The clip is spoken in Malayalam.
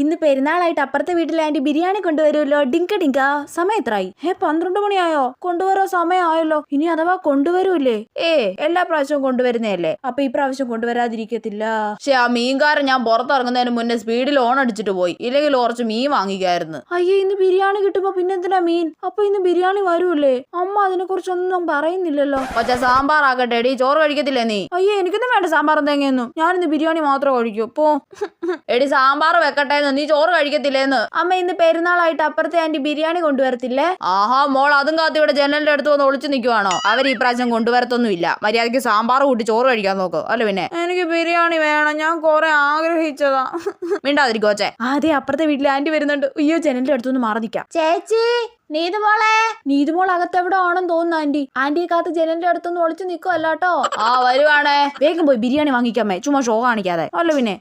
ഇന്ന് പെരുന്നാളായിട്ട് അപ്പുറത്തെ വീട്ടിലെ ആന്റി ബിരിയാണി കൊണ്ടുവരുമല്ലോ. ഡിങ്ക ഡിങ്ക. സമയം എത്രയായി? 12 മണിയായോ? കൊണ്ടുവരാൻ സമയമായല്ലോ. ഇനി അഥവാ കൊണ്ടുവരൂല്ലേ? എല്ലാ പ്രാവശ്യവും കൊണ്ടുവരുന്നതല്ലേ, അപ്പൊ ഈ പ്രാവശ്യം കൊണ്ടുവരാതിരിക്കത്തില്ല. പക്ഷെ ആ മീൻകാരൻ ഞാൻ പുറത്തിറങ്ങുന്നതിന് മുന്നേ സ്പീഡിൽ ഓൺ അടിച്ചിട്ട് പോയി, ഇല്ലെങ്കിൽ കുറച്ച് മീൻ വാങ്ങിക്കായിരുന്നു. അയ്യേ, ഇന്ന് ബിരിയാണി കിട്ടുമ്പോ പിന്നെന്തിനാ മീൻ? അപ്പൊ ഇന്ന് ബിരിയാണി വരൂല്ലേ? അമ്മ അതിനെ കുറിച്ചൊന്നും പറയുന്നില്ലല്ലോ. പക്ഷെ സാമ്പാർ ആക്കട്ടെ എടി, ചോറ് കഴിക്കത്തില്ലേ നീ? അയ്യേ, എനിക്കൊന്നും വേണ്ട സാമ്പാറും തേങ്ങയൊന്നും. ഞാനിന്ന് ബിരിയാണി മാത്രം കഴിക്കൂ. പോ എടി, സാമ്പാർ വെക്കട്ടെ, നീ ചോറ് കഴിക്കത്തില്ലേന്ന്. അമ്മ ഇന്ന് പെരുന്നാളായിട്ട് അപ്പുറത്തെ ആന്റി ബിരിയാണി കൊണ്ടുവരത്തില്ലേ? ആഹാ മോൾ, അതും കാത്തി ഇവിടെ ജനലിന്റെ അടുത്ത് വന്ന് ഒളിച്ചു നിൽക്കുവാണോ? അവർ ഈ പ്രാവശ്യം കൊണ്ടുവരത്തൊന്നുമില്ല. മര്യാദയ്ക്ക് സാമ്പാർ കൂട്ടി ചോറ് കഴിക്കാൻ നോക്ക്. അല്ല പിന്നെ എനിക്ക് ബിരിയാണി വേണം, ഞാൻ കുറെ ആഗ്രഹിച്ചതാ. മിണ്ടാതിരിക്കോച്ചേ. അതെ, അപ്പുറത്തെ വീട്ടിലെ ആന്റി വരുന്നുണ്ട്. അയ്യോ, ജനലിന്റെ അടുത്തൊന്ന് മാറി നിൽക്കാം. ചേച്ചി, നീതുമോൾ അകത്തെവിടെ ആണെന്ന് തോന്നുന്നു. ആന്റിയെ കാത്ത് ജനലിന്റെ അടുത്തൊന്നും ഒളിച്ചു നിൽക്കുവല്ലോ. ആ വരുവാണേ, വേഗം പോയി ബിരിയാണി വാങ്ങിക്കാമേ, ചുമ്മാ ഷോ കാണിക്കാതെ. അല്ല പിന്നെ